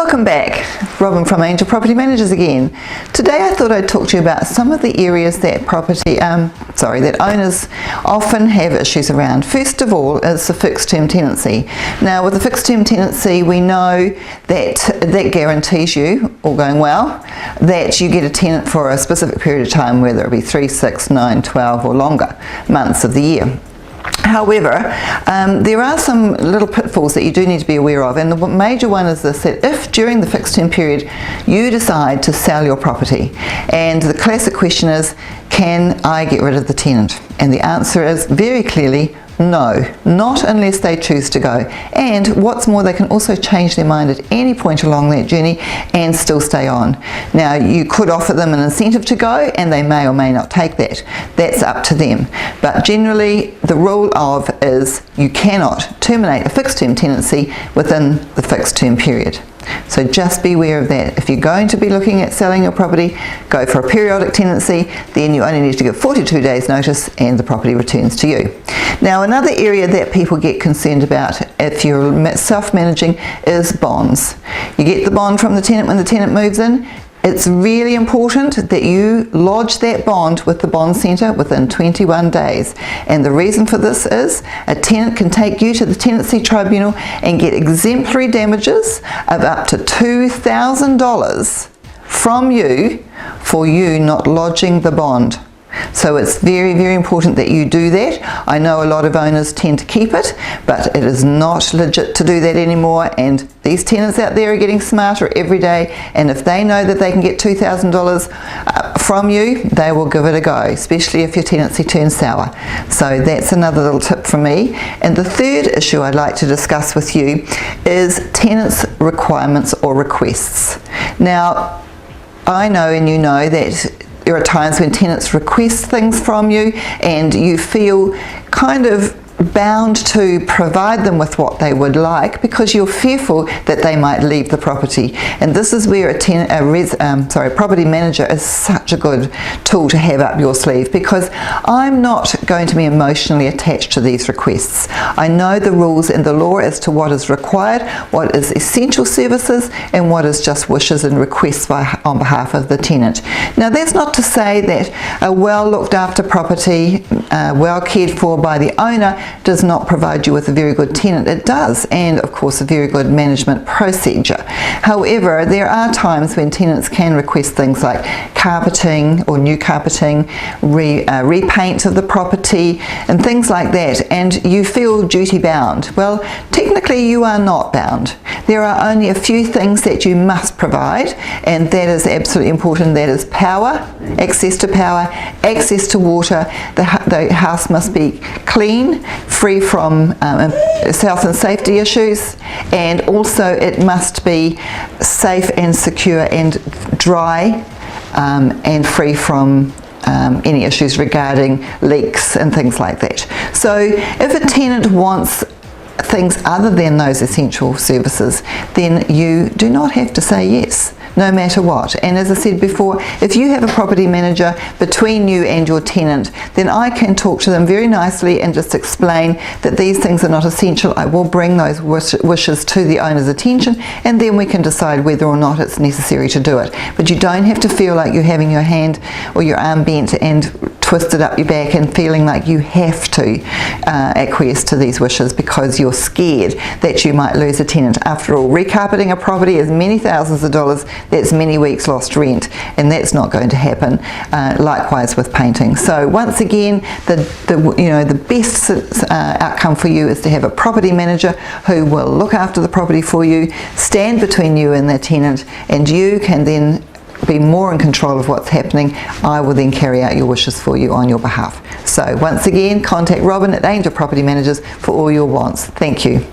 Welcome back, Robin from Angel Property Managers again. Today I thought I'd talk to you about some of the areas that that owners often have issues around. First of all is the fixed term tenancy. Now with the fixed term tenancy we know that guarantees you, all going well, that you get a tenant for a specific period of time, whether it be 3, 6, 9, 12 or longer months of the year. However, there are some little pitfalls that you do need to be aware of, and the major one is this: that if during the fixed term period you decide to sell your property, and the classic question is, can I get rid of the tenant? And the answer is very clearly no, not unless they choose to go. And what's more, they can also change their mind at any point along that journey and still stay on. Now you could offer them an incentive to go and they may or may not take that. That's up to them. But generally the rule is you cannot terminate a fixed term tenancy within the fixed term period. So just be aware of that. If you're going to be looking at selling your property, go for a periodic tenancy, then you only need to give 42 days notice and the property returns to you. Now another area that people get concerned about if you're self-managing is bonds. You get the bond from the tenant when the tenant moves in. It's really important that you lodge that bond with the bond centre within 21 days. And the reason for this is a tenant can take you to the tenancy tribunal and get exemplary damages of up to $2,000 from you for you not lodging the bond. So it's very, very important that you do that. I know a lot of owners tend to keep it, but it is not legit to do that anymore, and these tenants out there are getting smarter every day, and if they know that they can get $2,000 from you, they will give it a go, especially if your tenancy turns sour. So that's another little tip from me. And the third issue I'd like to discuss with you is tenants' requirements or requests. Now, I know and you know that there are times when tenants request things from you and you feel kind of bound to provide them with what they would like because you're fearful that they might leave the property. And this is where a property manager is such a good tool to have up your sleeve, because I'm not going to be emotionally attached to these requests. I know the rules and the law as to what is required, what is essential services, and what is just wishes and requests on behalf of the tenant. Now that's not to say that a well looked after property, well cared for by the owner, does not provide you with a very good tenant. It does, and of course a very good management procedure. However, there are times when tenants can request things like carpeting or new carpeting, repaint of the property and things like that, and you feel duty bound. Well, technically you are not bound. There are only a few things that you must provide, and that is absolutely important. That is power, access to power, access to water. The house must be clean, free from health and safety issues, and also it must be safe and secure and dry and free from any issues regarding leaks and things like that. So if a tenant wants things other than those essential services, then you do not have to say yes, no matter what. And as I said before, if you have a property manager between you and your tenant, then I can talk to them very nicely and just explain that these things are not essential. I will bring those wishes to the owner's attention, and then we can decide whether or not it's necessary to do it. But you don't have to feel like you're having your hand or your arm bent and twisted up your back and feeling like you have to acquiesce to these wishes because you're scared that you might lose a tenant. After all, recarpeting a property is many thousands of dollars. That's many weeks lost rent, and that's not going to happen. Likewise with painting. So once again, the best outcome for you is to have a property manager who will look after the property for you, stand between you and the tenant, and you can then be more in control of what's happening. I will then carry out your wishes for you on your behalf. So once again, contact Robin at Angel Property Managers for all your wants. Thank you.